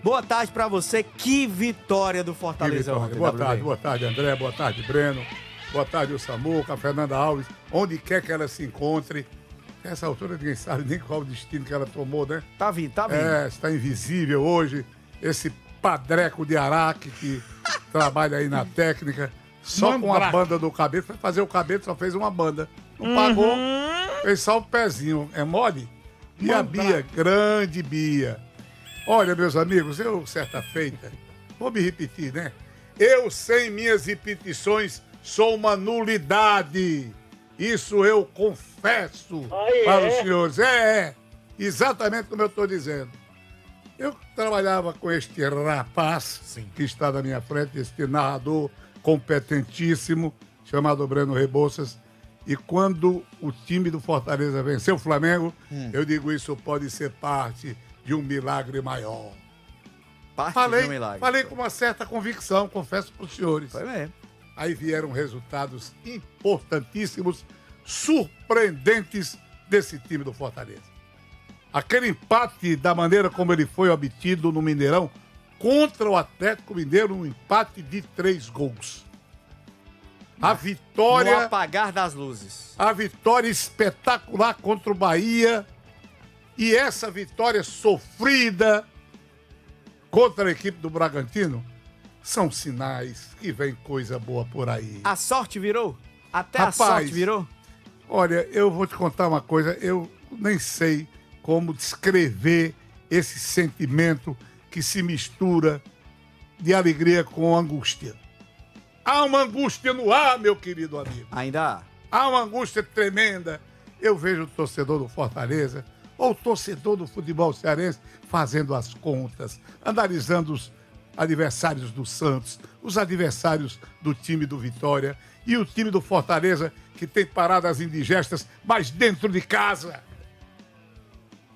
Boa tarde pra você. Que vitória do Fortaleza ontem. Boa tarde, André. Boa tarde, Breno. Boa tarde, o Samuca, a Fernanda Alves. Onde quer que ela se encontre. Nessa altura ninguém sabe nem qual o destino que ela tomou, né? Tá vindo. Está invisível hoje. Esse padreco de Araque que trabalha aí na técnica. Só com a banda do Cabeça. Foi fazer o Cabeça, só fez uma banda. Não pagou, fez só o pezinho. É mole? E a Bia, grande Bia. Olha, meus amigos, eu, certa feita, vou me repetir, né? Eu, sem minhas repetições, sou uma nulidade. Isso eu confesso para os senhores. Exatamente como eu estou dizendo. Eu trabalhava com este rapaz que está na minha frente, este narrador competentíssimo, chamado Breno Rebouças. E quando o time do Fortaleza venceu o Flamengo, eu digo, isso pode ser parte de um milagre maior. De um milagre. Falei com uma certa convicção, confesso para os senhores. Foi mesmo. Aí vieram resultados importantíssimos, surpreendentes desse time do Fortaleza. Aquele empate, da maneira como ele foi obtido no Mineirão, contra o Atlético Mineiro, um empate de 3 gols. A vitória... No apagar das luzes. A vitória espetacular contra o Bahia. E essa vitória sofrida contra a equipe do Bragantino são sinais que vem coisa boa por aí. A sorte virou? Até a sorte virou? Olha, eu vou te contar uma coisa. Eu nem sei como descrever esse sentimento que se mistura de alegria com angústia. Há uma angústia no ar, meu querido amigo. Ainda há uma angústia tremenda. Eu vejo o torcedor do Fortaleza, ou o torcedor do futebol cearense, fazendo as contas, analisando os adversários do Santos, os adversários do time do Vitória e o time do Fortaleza, que tem paradas indigestas, mas dentro de casa.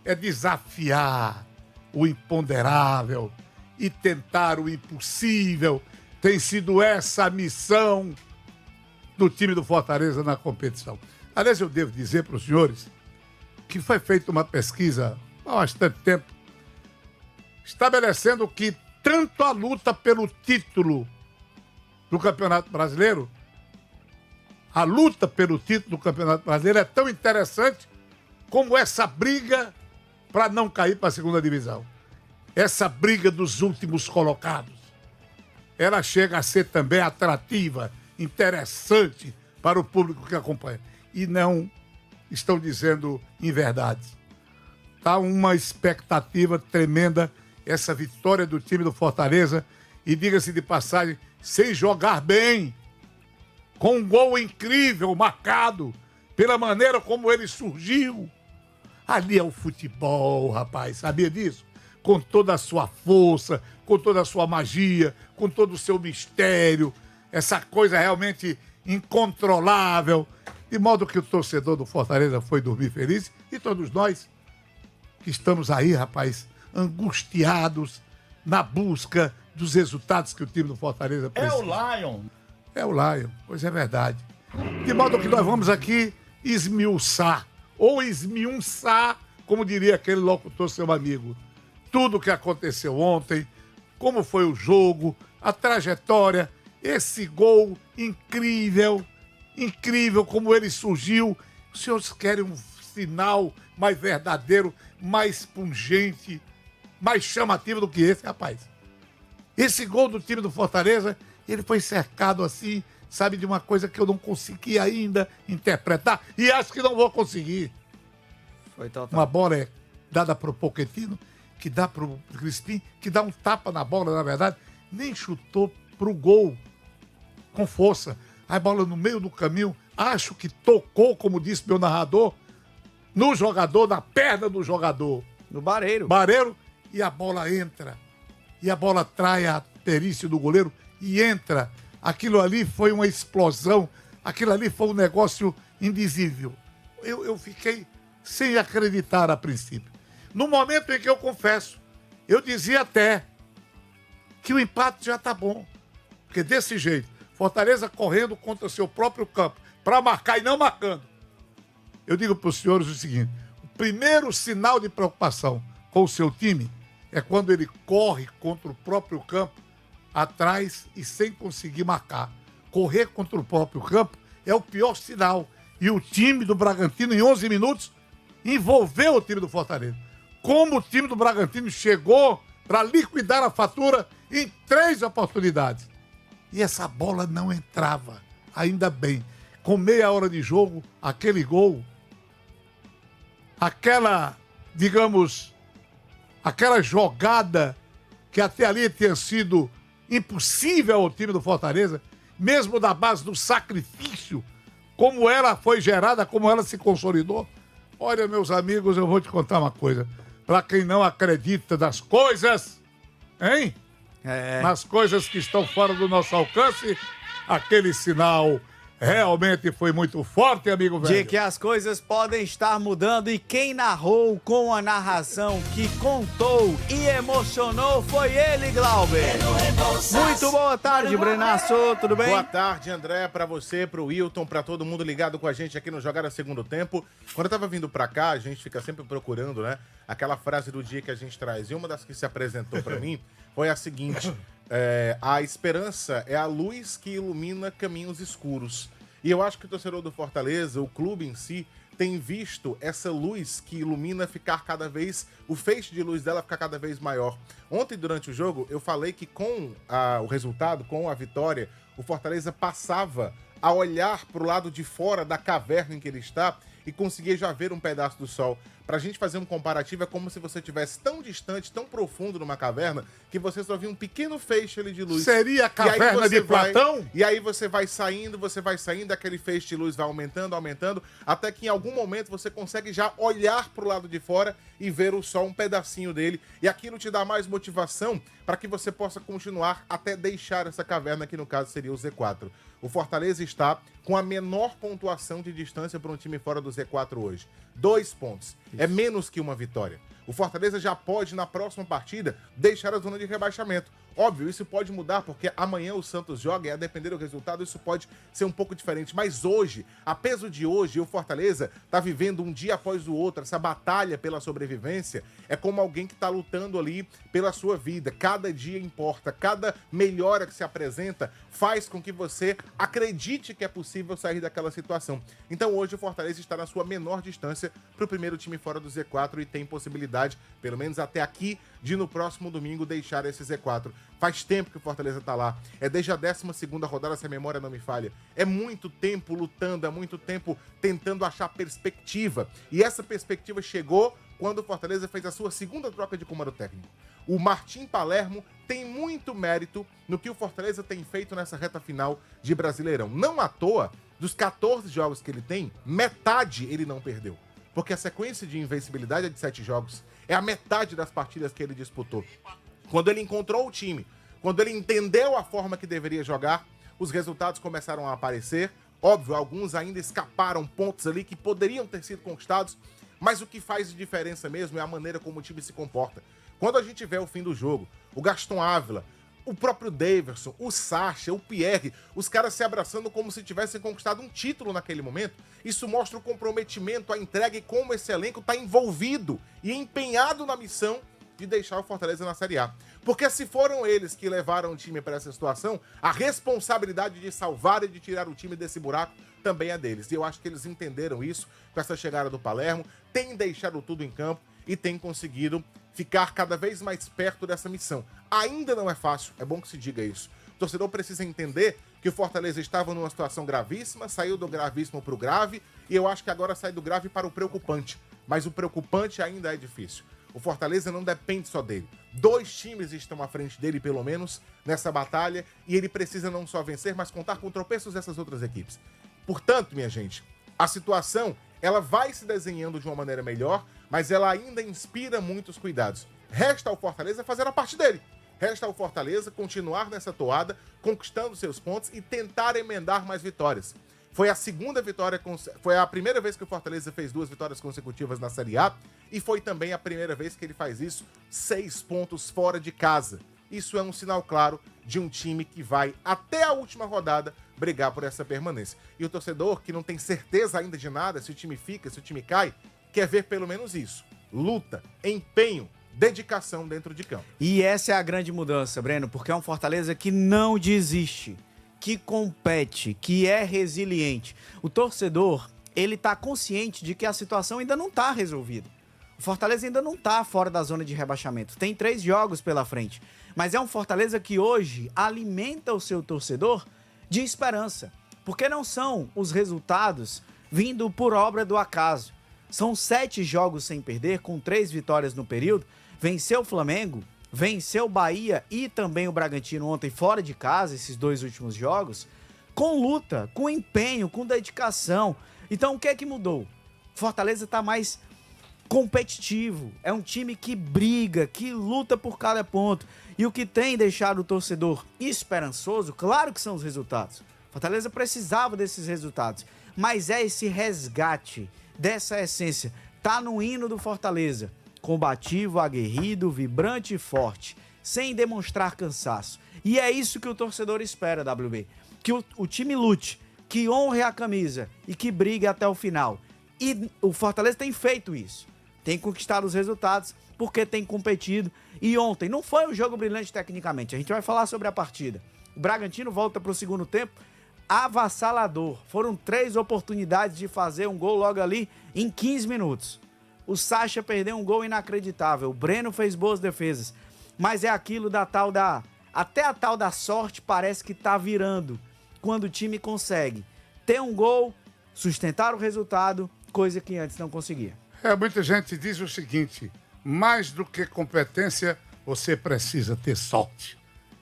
É desafiar o imponderável e tentar o impossível. Tem sido essa a missão do time do Fortaleza na competição. Aliás, eu devo dizer para os senhores que foi feita uma pesquisa há bastante tempo, estabelecendo que tanto a luta pelo título do Campeonato Brasileiro, a luta pelo título do Campeonato Brasileiro é tão interessante como essa briga para não cair para a segunda divisão. Essa briga dos últimos colocados. Ela chega a ser também atrativa, interessante para o público que acompanha. E não estão dizendo inverdades. Está uma expectativa tremenda essa vitória do time do Fortaleza. E diga-se de passagem, sem jogar bem, com um gol incrível marcado pela maneira como ele surgiu. Ali é o futebol, rapaz, sabia disso? Com toda a sua força, com toda a sua magia, com todo o seu mistério, essa coisa realmente incontrolável, de modo que o torcedor do Fortaleza foi dormir feliz, e todos nós que estamos aí, rapaz, angustiados na busca dos resultados que o time do Fortaleza precisa. É o Lion. É o Lion, pois é verdade. De modo que nós vamos aqui esmiuçar, ou esmiunçar, como diria aquele locutor seu amigo, tudo o que aconteceu ontem, como foi o jogo, a trajetória, esse gol incrível, incrível como ele surgiu. Os senhores querem um sinal mais verdadeiro, mais pungente, mais chamativo do que esse, rapaz? Esse gol do time do Fortaleza, ele foi cercado assim, sabe, de uma coisa que eu não consegui ainda interpretar e acho que não vou conseguir. Foi total. Uma bola é dada para o Pochettino, que dá para o Crispim, que dá um tapa na bola, na verdade, nem chutou para o gol com força. A bola no meio do caminho, acho que tocou, como disse meu narrador, no jogador, na perna do jogador. No Bareiro. Bareiro, e a bola entra. E a bola trai a perícia do goleiro e entra. Aquilo ali foi uma explosão, aquilo ali foi um negócio indizível. Eu fiquei sem acreditar a princípio. No momento em que eu confesso, eu dizia até que o empate já tá bom. Porque desse jeito, Fortaleza correndo contra seu próprio campo, para marcar e não marcando. Eu digo para os senhores o seguinte, o primeiro sinal de preocupação com o seu time é quando ele corre contra o próprio campo, atrás e sem conseguir marcar. Correr contra o próprio campo é o pior sinal. E o time do Bragantino, em 11 minutos, envolveu o time do Fortaleza. Como o time do Bragantino chegou para liquidar a fatura em 3 oportunidades. E essa bola não entrava, ainda bem. Com meia hora de jogo, aquele gol, aquela, digamos, aquela jogada que até ali tinha sido impossível ao time do Fortaleza, mesmo da base do sacrifício, como ela foi gerada, como ela se consolidou. Olha, meus amigos, eu vou te contar uma coisa. Para quem não acredita das coisas, hein? Nas coisas que estão fora do nosso alcance, aquele sinal realmente foi muito forte, amigo velho. De que as coisas podem estar mudando e quem narrou com a narração que contou e emocionou foi ele, Glauber. Muito boa tarde, Brenaço, tudo bem? Boa tarde, André, pra você, pro Wilton, pra todo mundo ligado com a gente aqui no Jogada Segundo Tempo. Quando eu tava vindo pra cá, a gente fica sempre procurando, né, aquela frase do dia que a gente traz. E uma das que se apresentou pra mim foi a seguinte: a esperança é a luz que ilumina caminhos escuros. E eu acho que o torcedor do Fortaleza, o clube em si, tem visto essa luz que ilumina ficar cada vez, o feixe de luz dela ficar cada vez maior. Ontem, durante o jogo, eu falei que com o resultado, com a vitória, o Fortaleza passava a olhar para o lado de fora da caverna em que ele está e conseguia já ver um pedaço do sol. Pra gente fazer um comparativo, é como se você estivesse tão distante, tão profundo numa caverna, que você só via um pequeno feixe ali de luz. Seria a caverna de Platão? E aí você vai saindo, aquele feixe de luz vai aumentando, aumentando, até que em algum momento você consegue já olhar pro lado de fora e ver o sol, um pedacinho dele, e aquilo te dá mais motivação para que você possa continuar até deixar essa caverna, que no caso seria o Z4. O Fortaleza está com a menor pontuação de distância para um time fora do Z4 hoje. 2 pontos. É menos que uma vitória. O Fortaleza já pode, na próxima partida, deixar a zona de rebaixamento. Óbvio, isso pode mudar, porque amanhã o Santos joga e, a depender do resultado, isso pode ser um pouco diferente. Mas hoje, a peso de hoje, o Fortaleza está vivendo um dia após o outro. Essa batalha pela sobrevivência é como alguém que está lutando ali pela sua vida. Cada dia importa, cada melhora que se apresenta faz com que você acredite que é possível sair daquela situação. Então hoje o Fortaleza está na sua menor distância para o primeiro time fora do Z4 e tem possibilidade, pelo menos até aqui, de no próximo domingo deixar esse Z4. Faz tempo que o Fortaleza tá lá. É desde a 12ª rodada, se a memória não me falha. É muito tempo lutando, é muito tempo tentando achar perspectiva. E essa perspectiva chegou quando o Fortaleza fez a sua segunda troca de comando técnico. O Martim Palermo tem muito mérito no que o Fortaleza tem feito nessa reta final de Brasileirão. Não à toa, dos 14 jogos que ele tem, metade ele não perdeu. Porque a sequência de invencibilidade é de 7 jogos. É a metade das partidas que ele disputou. Quando ele encontrou o time, quando ele entendeu a forma que deveria jogar, os resultados começaram a aparecer. Óbvio, alguns ainda escaparam pontos ali que poderiam ter sido conquistados, mas o que faz de diferença mesmo é a maneira como o time se comporta. Quando a gente vê o fim do jogo, o Gaston Ávila, o próprio Daverson, o Sacha, o Pierre, os caras se abraçando como se tivessem conquistado um título naquele momento. Isso mostra o comprometimento, a entrega e como esse elenco está envolvido e empenhado na missão de deixar o Fortaleza na Série A. Porque se foram eles que levaram o time para essa situação, a responsabilidade de salvar e de tirar o time desse buraco também é deles. E eu acho que eles entenderam isso com essa chegada do Palermo, têm deixado tudo em campo e têm conseguido ficar cada vez mais perto dessa missão. Ainda não é fácil, é bom que se diga isso. O torcedor precisa entender que o Fortaleza estava numa situação gravíssima, saiu do gravíssimo para o grave, e eu acho que agora sai do grave para o preocupante. Mas o preocupante ainda é difícil. O Fortaleza não depende só dele. 2 times estão à frente dele, pelo menos, nessa batalha, e ele precisa não só vencer, mas contar com tropeços dessas outras equipes. Portanto, minha gente, a situação ela vai se desenhando de uma maneira melhor, mas ela ainda inspira muitos cuidados. Resta ao Fortaleza fazer a parte dele. Resta ao Fortaleza continuar nessa toada, conquistando seus pontos e tentar emendar mais vitórias. Foi a segunda vitória, foi a primeira vez que o Fortaleza fez 2 vitórias consecutivas na Série A e foi também a primeira vez que ele faz isso 6 pontos fora de casa. Isso é um sinal claro de um time que vai até a última rodada brigar por essa permanência. E o torcedor que não tem certeza ainda de nada, se o time fica, se o time cai, quer ver pelo menos isso. Luta, empenho, dedicação dentro de campo. E essa é a grande mudança, Breno, porque é um Fortaleza que não desiste, que compete, que é resiliente. O torcedor, ele tá consciente de que a situação ainda não tá resolvida. O Fortaleza ainda não tá fora da zona de rebaixamento. Tem 3 jogos pela frente. Mas é um Fortaleza que hoje alimenta o seu torcedor de esperança. Porque não são os resultados vindo por obra do acaso. São 7 jogos sem perder, com 3 vitórias no período. Venceu o Flamengo, venceu o Bahia e também o Bragantino ontem fora de casa, esses 2 últimos jogos, com luta, com empenho, com dedicação. Então o que é que mudou? Fortaleza está mais competitivo, é um time que briga, que luta por cada ponto. E o que tem deixado o torcedor esperançoso, claro que são os resultados. Fortaleza precisava desses resultados, mas é esse resgate dessa essência. Tá no hino do Fortaleza. Combativo, aguerrido, vibrante e forte, sem demonstrar cansaço. E é isso que o torcedor espera, WB. Que o time lute, que honre a camisa e que brigue até o final. E o Fortaleza tem feito isso. Tem conquistado os resultados porque tem competido. E ontem não foi um jogo brilhante tecnicamente. A gente vai falar sobre a partida. O Bragantino volta para o segundo tempo avassalador. Foram 3 oportunidades de fazer um gol logo ali em 15 minutos. O Sacha perdeu um gol inacreditável. O Breno fez boas defesas. Mas é aquilo da tal da... Até a tal da sorte parece que tá virando. Quando o time consegue ter um gol, sustentar o resultado, coisa que antes não conseguia. Muita gente diz o seguinte: mais do que competência, você precisa ter sorte.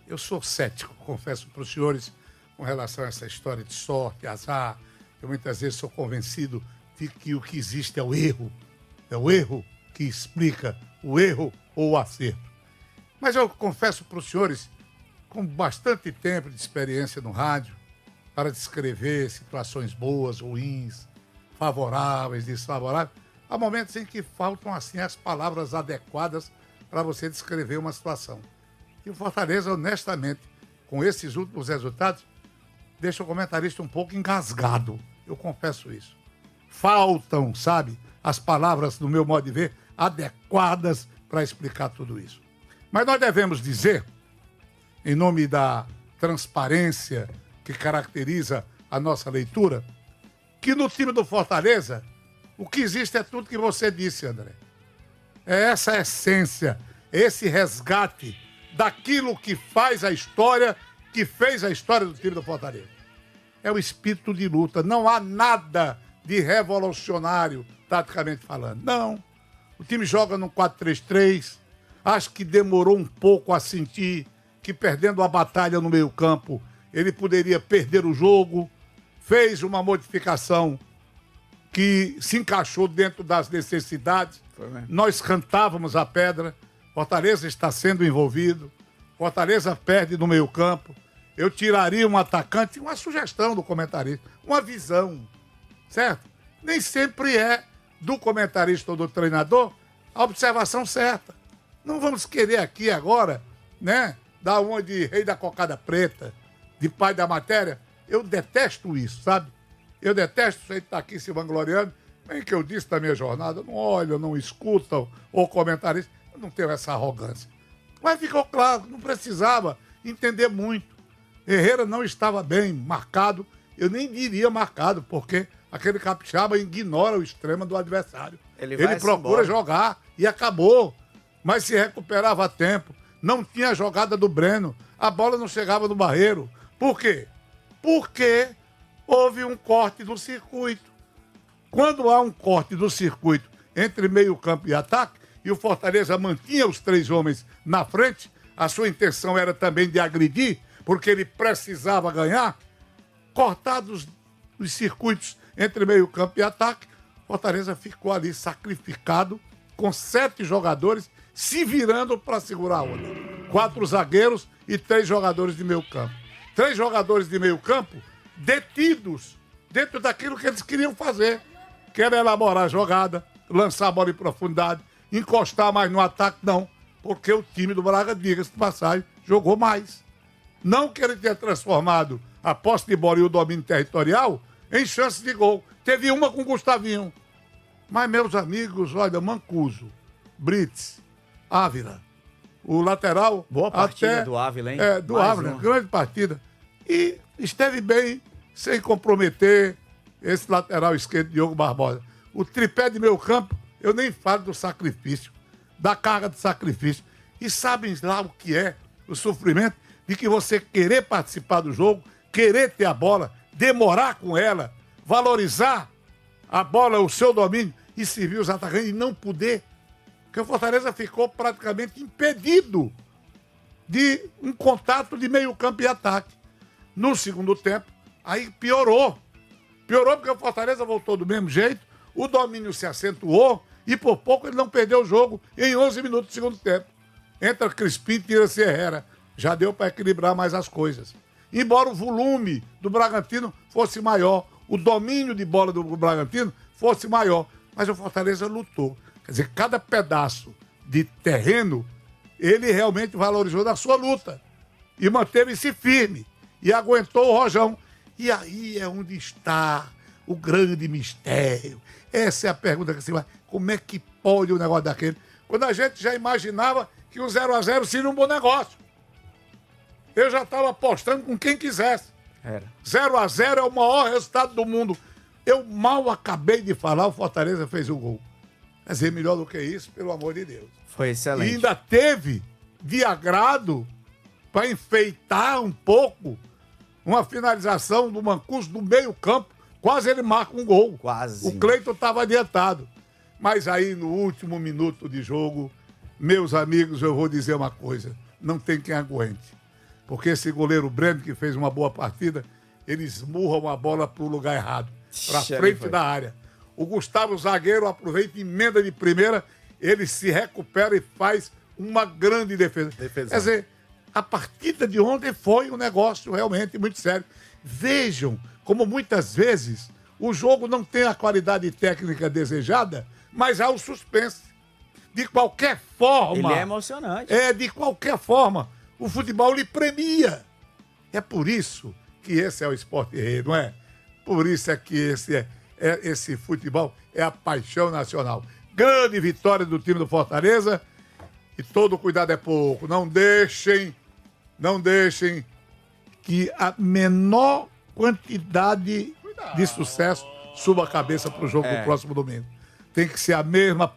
Eu sou cético, confesso para os senhores, com relação a essa história de sorte, azar. Eu muitas vezes sou convencido de que o que existe é o erro. É o erro que explica o erro ou o acerto. Mas eu confesso para os senhores, com bastante tempo de experiência no rádio, para descrever situações boas, ruins, favoráveis, desfavoráveis, há momentos em que faltam assim as palavras adequadas para você descrever uma situação. E o Fortaleza, honestamente, com esses últimos resultados, deixa o comentarista um pouco engasgado. Eu confesso isso. Faltam, sabe, as palavras, no meu modo de ver, adequadas para explicar tudo isso. Mas nós devemos dizer, em nome da transparência que caracteriza a nossa leitura, que no time do Fortaleza, o que existe é tudo que você disse, André. É essa essência, esse resgate daquilo que faz a história, que fez a história do time do Fortaleza. É o espírito de luta. Não há nada de revolucionário, taticamente falando. Não. O time joga no 4-3-3. Acho que demorou um pouco a sentir que, perdendo a batalha no meio-campo, ele poderia perder o jogo. Fez uma modificação que se encaixou dentro das necessidades. Nós cantávamos a pedra. Fortaleza está sendo envolvido. Fortaleza perde no meio-campo. Eu tiraria um atacante, uma sugestão do comentarista, uma visão, certo? Nem sempre é do comentarista ou do treinador a observação certa. Não vamos querer aqui agora, né, dar uma de rei da cocada preta, de pai da matéria. Eu detesto isso, sabe? Eu detesto você estar aqui se vangloriando. Bem que eu disse da minha jornada, não olham, não escutam o comentarista. Eu não tenho essa arrogância. Mas ficou claro, não precisava entender muito. Herrera não estava bem marcado, eu nem diria marcado, porque aquele capixaba ignora o extremo do adversário. Ele procura jogar e acabou. Mas se recuperava a tempo. Não tinha jogada do Breno. A bola não chegava no Barreiro. Por quê? Porque houve um corte do circuito. Quando há um corte do circuito entre meio campo e ataque, e o Fortaleza mantinha os 3 homens na frente, a sua intenção era também de agredir, porque ele precisava ganhar, cortados os circuitos entre meio campo e ataque, Fortaleza ficou ali sacrificado, com 7 jogadores se virando para segurar a onda. 4 zagueiros e 3 jogadores de meio campo. 3 jogadores de meio campo detidos dentro daquilo que eles queriam fazer, que era elaborar a jogada, lançar a bola em profundidade, encostar mais no ataque, não, porque o time do Braga, diga-se de passagem, jogou mais. Não que ele tenha transformado a posse de bola e o domínio territorial em chances de gol. Teve uma com o Gustavinho. Mas, meus amigos, olha, Mancuso, Brits, Ávila. O lateral... Boa partida do Ávila, hein? Do Mais Ávila, uma. grande partida. E esteve bem, sem comprometer esse lateral esquerdo, Diogo Barbosa. O tripé de meio campo, eu nem falo do sacrifício, da carga de sacrifício. E sabem lá o que é o sofrimento de que você querer participar do jogo, querer ter a bola, demorar com ela, valorizar a bola, o seu domínio, e servir os atacantes e não poder. Porque o Fortaleza ficou praticamente impedido de um contato de meio campo e ataque. No segundo tempo, aí piorou. Piorou porque o Fortaleza voltou do mesmo jeito, o domínio se acentuou e por pouco ele não perdeu o jogo em 11 minutos do segundo tempo. Entra Crispim e tira-se Herrera. Já deu para equilibrar mais as coisas. Embora o volume do Bragantino fosse maior, o domínio de bola do Bragantino fosse maior, mas o Fortaleza lutou. Quer dizer, cada pedaço de terreno, ele realmente valorizou da sua luta e manteve-se firme e aguentou o rojão. E aí é onde está o grande mistério. Essa é a pergunta que você vai... Como é que pode um negócio daquele? Quando a gente já imaginava que o 0-0 seria um bom negócio. Eu já estava apostando com quem quisesse. Era. 0-0 é o maior resultado do mundo. Eu mal acabei de falar, o Fortaleza fez o gol. Quer dizer, melhor do que isso, pelo amor de Deus. Foi excelente. E ainda teve de agrado para enfeitar um pouco uma finalização do Mancuso do meio campo. Quase ele marca um gol. Quase. O Cleiton estava adiantado. Mas aí, no último minuto de jogo, meus amigos, eu vou dizer uma coisa. Não tem quem aguente. Porque esse goleiro Breno, que fez uma boa partida, ele esmurra uma bola para o lugar errado. Para frente da área. O Gustavo Zagueiro aproveita, emenda de primeira, ele se recupera e faz uma grande defesa. Quer dizer, a partida de ontem foi um negócio realmente muito sério. Vejam como muitas vezes o jogo não tem a qualidade técnica desejada, mas há o suspense. De qualquer forma... Ele é emocionante. De qualquer forma, o futebol lhe premia. É por isso que esse é o esporte rei, não é? Por isso é que esse futebol é a paixão nacional. Grande vitória do time do Fortaleza. E todo cuidado é pouco. Não deixem que a menor quantidade de sucesso suba a cabeça para o jogo do próximo domingo. Tem que ser a mesma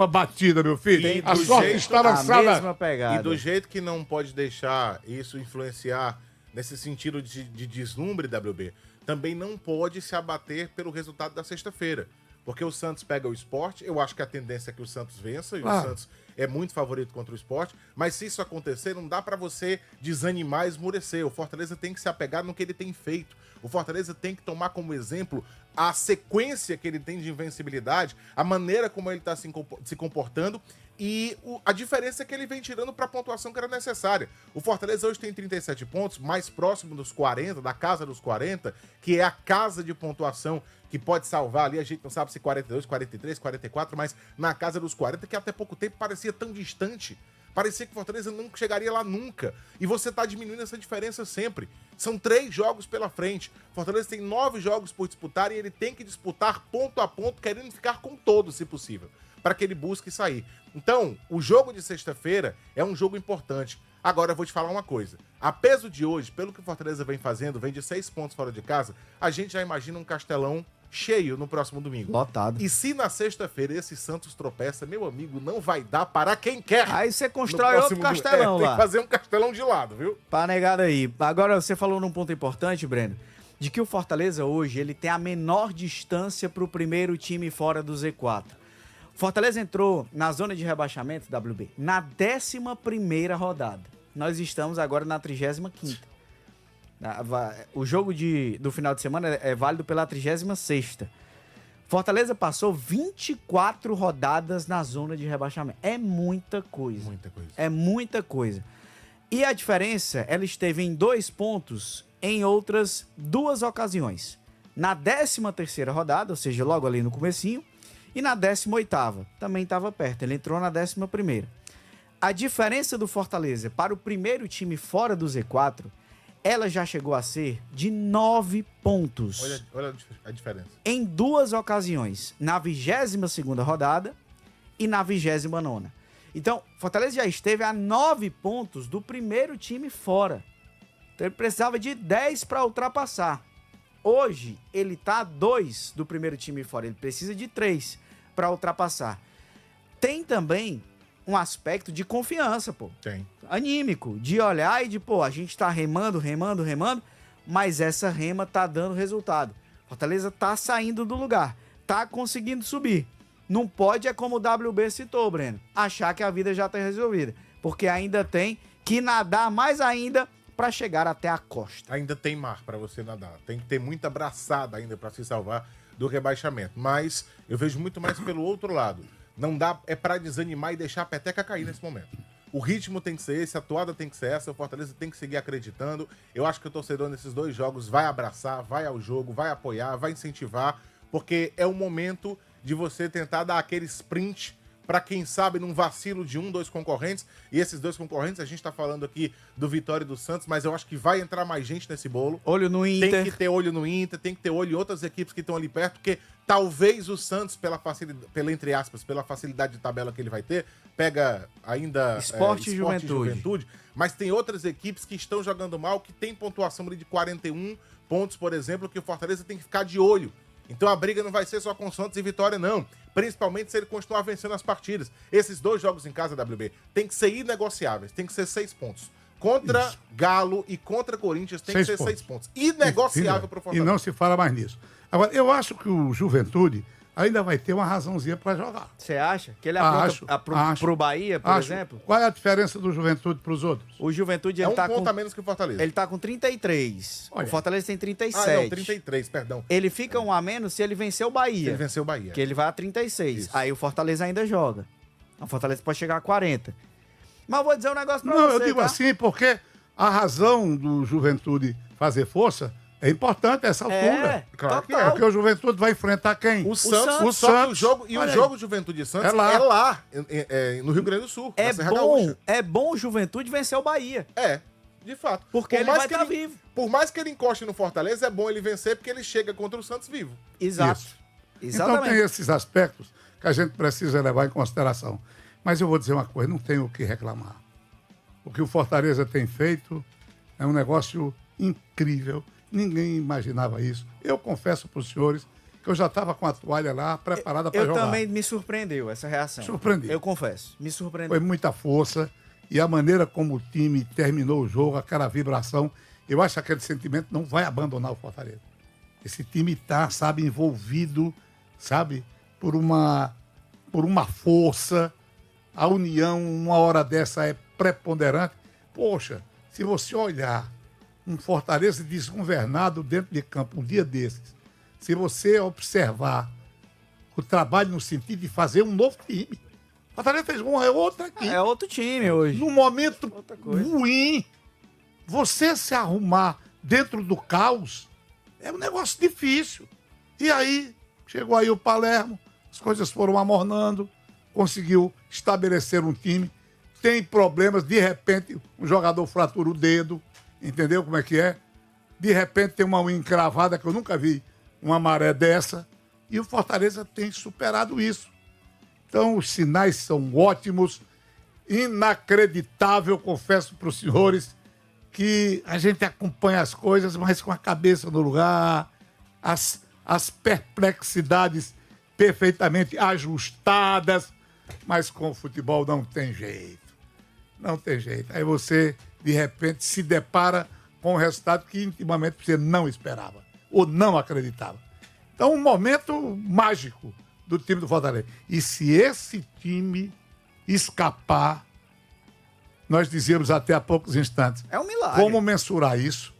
batida, meu filho. A sorte está lançada. A mesma pegada. E do jeito que não pode deixar isso influenciar nesse sentido de deslumbre, WB, também não pode se abater pelo resultado da sexta-feira. Porque o Santos pega o Sport, eu acho que a tendência é que o Santos vença, e o Santos é muito favorito contra o Sport, mas se isso acontecer, não dá pra você desanimar, esmurecer. O Fortaleza tem que se apegar no que ele tem feito. O Fortaleza tem que tomar como exemplo a sequência que ele tem de invencibilidade, a maneira como ele está se comportando e a diferença que ele vem tirando para a pontuação que era necessária. O Fortaleza hoje tem 37 pontos, mais próximo dos 40, da casa dos 40, que é a casa de pontuação que pode salvar ali, a gente não sabe se 42, 43, 44, mas na casa dos 40, que até pouco tempo parecia tão distante. Parecia que o Fortaleza não chegaria lá nunca. E você está diminuindo essa diferença sempre. São 3 jogos pela frente. O Fortaleza tem 9 jogos por disputar e ele tem que disputar ponto a ponto, querendo ficar com todos, se possível, para que ele busque sair. Então, o jogo de sexta-feira é um jogo importante. Agora, eu vou te falar uma coisa. A peso de hoje, pelo que o Fortaleza vem fazendo, vem de 6 pontos fora de casa, a gente já imagina um Castelão cheio no próximo domingo. Lotado. E se na sexta-feira esse Santos tropeça, meu amigo, não vai dar para quem quer. Aí você constrói outro Castelão tem lá. que fazer um Castelão de lado, viu? Pra negada aí. Agora, você falou num ponto importante, Breno, de que o Fortaleza hoje, ele tem a menor distância pro primeiro time fora do Z4. O Fortaleza entrou na zona de rebaixamento, WB, na 11ª rodada. Nós estamos agora na 35ª. O jogo do final de semana é válido pela 36ª. Fortaleza passou 24 rodadas na zona de rebaixamento. É muita coisa. Muita coisa. É muita coisa. E a diferença, ela esteve em 2 pontos em outras 2 ocasiões. Na 13ª rodada, ou seja, logo ali no comecinho, e na 18ª, também estava perto. Ele entrou na 11ª. A diferença do Fortaleza para o primeiro time fora do Z4, ela já chegou a ser de 9 pontos. Olha a diferença. Em 2 ocasiões, na 22ª rodada e na 29ª. Então, Fortaleza já esteve a 9 pontos do primeiro time fora. Então ele precisava de 10 para ultrapassar. Hoje, ele tá a 2 do primeiro time fora. Ele precisa de 3 para ultrapassar. Tem também um aspecto de confiança, pô. Tem. Anímico, de olhar e de, pô, a gente tá remando, mas essa rema tá dando resultado. Fortaleza tá saindo do lugar, tá conseguindo subir. Não pode, é como o WB citou, Breno, achar que a vida já tá resolvida, porque ainda tem que nadar mais ainda para chegar até a costa. Ainda tem mar para você nadar. Tem que ter muita braçada ainda para se salvar do rebaixamento. Mas eu vejo muito mais pelo outro lado. Não dá, é para desanimar e deixar a peteca cair nesse momento. O ritmo tem que ser esse, a toada tem que ser essa, o Fortaleza tem que seguir acreditando. Eu acho que o torcedor nesses 2 jogos vai abraçar, vai ao jogo, vai apoiar, vai incentivar, porque é o momento de você tentar dar aquele sprint para quem sabe num vacilo de 2 concorrentes. E esses 2 concorrentes, a gente tá falando aqui do Vitória e do Santos, mas eu acho que vai entrar mais gente nesse bolo. Olho no Inter. Tem que ter olho no Inter, tem que ter olho em outras equipes que estão ali perto, porque talvez o Santos, pela entre aspas, pela facilidade de tabela que ele vai ter, pega ainda Sport e Juventude. Mas tem outras equipes que estão jogando mal, que tem pontuação ali de 41 pontos, por exemplo, que o Fortaleza tem que ficar de olho. Então a briga não vai ser só com Santos e Vitória, não. Principalmente se ele continuar vencendo as partidas. Esses 2 jogos em casa, WB, tem que ser inegociáveis, tem que ser 6 pontos. Contra Isso. Galo e contra Corinthians tem que ser 6 pontos. Inegociável para o Fortaleza. E não se fala mais nisso. Agora, eu acho que o Juventude ainda vai ter uma razãozinha para jogar. Você acha? Que ele apronta pro Bahia, por exemplo? Qual é a diferença do Juventude para os outros? O Juventude, ele tá ponto a menos que o Fortaleza. Ele tá com 33. Olha. O Fortaleza tem 37. Ah, não, 33, perdão. Ele fica 1 a menos se ele vencer o Bahia. Se ele vencer o Bahia. Que ele vai a 36. Isso. Aí o Fortaleza ainda joga. O Fortaleza pode chegar a 40. Mas eu vou dizer um negócio pra você, eu digo assim porque a razão do Juventude fazer força é importante essa altura. Claro que é. Porque o Juventude vai enfrentar quem? O Santos. O Santos. O jogo Juventude e Santos é lá no Rio Grande do Sul. É bom o Juventude vencer o Bahia. É, de fato. Porque ele vai estar vivo. Por mais que ele encoste no Fortaleza, é bom ele vencer porque ele chega contra o Santos vivo. Exato. Isso. Exatamente. Então tem esses aspectos que a gente precisa levar em consideração. Mas eu vou dizer uma coisa, não tenho o que reclamar. O que o Fortaleza tem feito é um negócio incrível. Ninguém imaginava isso. Eu confesso para os senhores que eu já estava com a toalha lá, preparada para jogar. Eu também me surpreendeu essa reação. Surpreendeu. Eu confesso, me surpreendeu. Foi muita força e a maneira como o time terminou o jogo, aquela vibração, eu acho que aquele sentimento não vai abandonar o Fortaleza. Esse time está, sabe, envolvido, sabe, por uma força. A união, uma hora dessa, é preponderante. Poxa, se você olhar um Fortaleza desgovernado dentro de campo um dia desses, se você observar o trabalho no sentido de fazer um novo time. Fortaleza fez é outra aqui. É outro time hoje. Num momento ruim, você se arrumar dentro do caos é um negócio difícil. E aí, chegou aí o Palermo, as coisas foram amornando, conseguiu estabelecer um time, tem problemas, de repente um jogador fratura o dedo, entendeu como é que é? De repente tem uma unha encravada, que eu nunca vi uma maré dessa, e o Fortaleza tem superado isso. Então os sinais são ótimos, inacreditável, confesso para os senhores, que a gente acompanha as coisas, mas com a cabeça no lugar, as perplexidades perfeitamente ajustadas, mas com o futebol não tem jeito. Não tem jeito. Aí você, de repente, se depara com um resultado que intimamente você não esperava ou não acreditava. Então, um momento mágico do time do Fortaleza. E se esse time escapar, nós dizíamos até há poucos instantes, é um milagre. Como mensurar isso?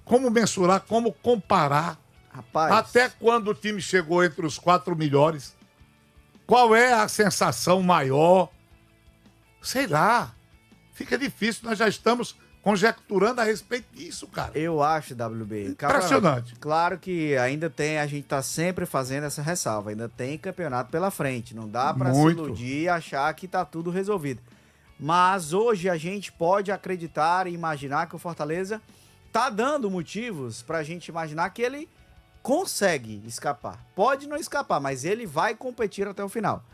Como mensurar, como comparar? Rapaz. Até quando o time chegou entre os 4 melhores? Qual é a sensação maior? Sei lá. Fica difícil, nós já estamos conjecturando a respeito disso, cara. Eu acho, WB. Impressionante. Claro que ainda tem, a gente tá sempre fazendo essa ressalva, ainda tem campeonato pela frente, não dá pra se iludir e achar que tá tudo resolvido. Mas hoje a gente pode acreditar e imaginar que o Fortaleza tá dando motivos pra gente imaginar que ele consegue escapar. Pode não escapar, mas ele vai competir até o final.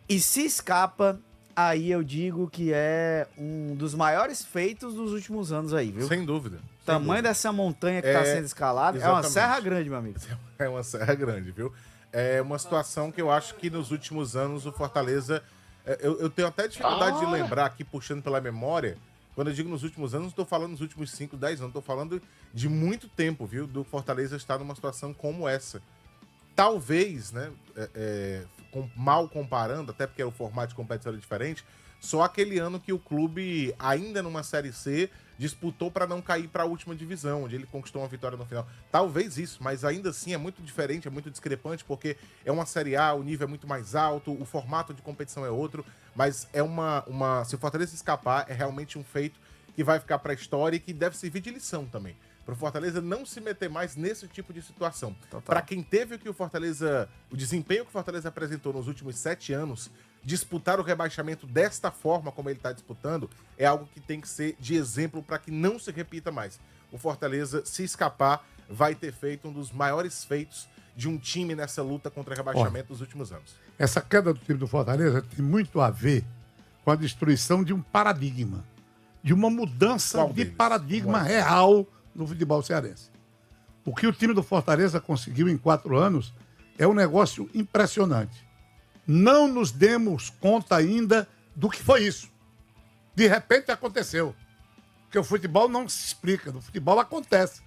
E se escapa, aí eu digo que é um dos maiores feitos dos últimos anos aí, viu? Sem dúvida. O tamanho dessa montanha que tá sendo escalada é uma exatamente. serra grande, meu amigo. É uma serra grande, viu? É uma situação que eu acho que nos últimos anos o Fortaleza... Eu tenho até dificuldade de lembrar aqui, puxando pela memória. Quando eu digo nos últimos anos, não estou falando nos últimos 5, 10 anos. Estou falando de muito tempo, viu? Do Fortaleza estar numa situação como essa. Talvez, né? Mal comparando, até porque o formato de competição era diferente, só aquele ano que o clube, ainda numa Série C, disputou para não cair para a última divisão, onde ele conquistou uma vitória no final. Talvez isso, mas ainda assim é muito diferente, é muito discrepante, porque é uma Série A, o nível é muito mais alto, o formato de competição é outro, mas é se o Fortaleza escapar, é realmente um feito que vai ficar para a história e que deve servir de lição também. Para o Fortaleza não se meter mais nesse tipo de situação. Para quem teve o desempenho que o Fortaleza apresentou nos últimos 7 anos, disputar o rebaixamento desta forma como ele está disputando é algo que tem que ser de exemplo para que não se repita mais. O Fortaleza, se escapar, vai ter feito um dos maiores feitos de um time nessa luta contra o rebaixamento dos últimos anos. Essa queda do time do Fortaleza tem muito a ver com a destruição de um paradigma, de uma mudança de paradigma real no futebol cearense. O que o time do Fortaleza conseguiu em 4 anos é um negócio impressionante. Não nos demos conta ainda do que foi isso. De repente aconteceu. Porque o futebol não se explica, no futebol acontece.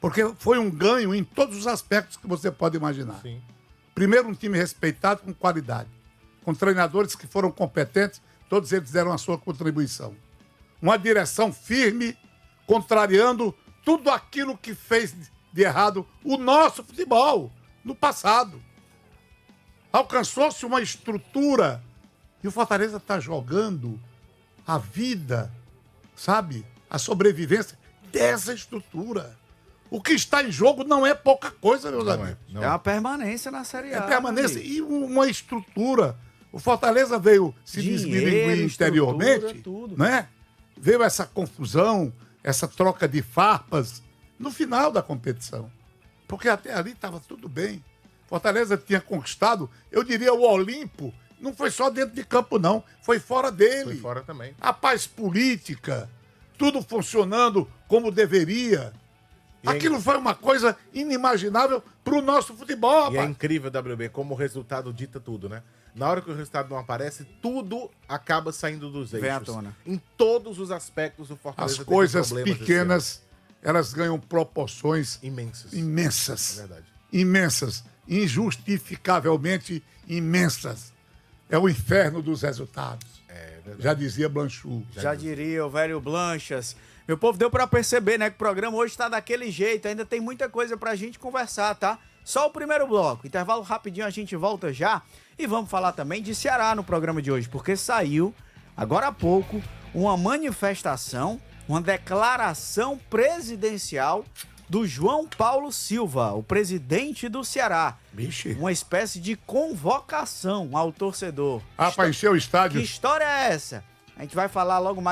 Porque foi um ganho em todos os aspectos que você pode imaginar. Sim. Primeiro, um time respeitado com qualidade, com treinadores que foram competentes, todos eles deram a sua contribuição. Uma direção firme, contrariando tudo aquilo que fez de errado o nosso futebol no passado. Alcançou-se uma estrutura e o Fortaleza está jogando a vida, sabe? A sobrevivência dessa estrutura. O que está em jogo não é pouca coisa, meus amigos. É uma permanência na Série A. É permanência e uma estrutura. O Fortaleza veio se desmilinguir interiormente, tudo. né? Veio essa confusão, essa troca de farpas no final da competição. Porque até ali estava tudo bem. Fortaleza tinha conquistado, eu diria, o Olimpo. Não foi só dentro de campo, não. Foi fora dele. Foi fora também. A paz política, tudo funcionando como deveria. Aquilo foi uma coisa inimaginável para o nosso futebol, rapaz. E é incrível, WB, como o resultado dita tudo, né? Na hora que o resultado não aparece, tudo acaba saindo dos eixos. Vem à tona. Em todos os aspectos, o Fortaleza As coisas problemas pequenas, elas ganham proporções imensas. imensas. É verdade. Imensas. Injustificavelmente imensas. É o inferno dos resultados. É verdade. Já dizia Blanchot. Já diria o velho Blanchas. Meu povo, deu pra perceber, né, que o programa hoje tá daquele jeito. Ainda tem muita coisa pra gente conversar, tá? Só o primeiro bloco. Intervalo rapidinho, a gente volta já. E vamos falar também de Ceará no programa de hoje, porque saiu, agora há pouco, uma manifestação, uma declaração presidencial do João Paulo Silva, o presidente do Ceará. Vixe. Uma espécie de convocação ao torcedor. Ah, para encher o estádio. Que história é essa? A gente vai falar logo mais.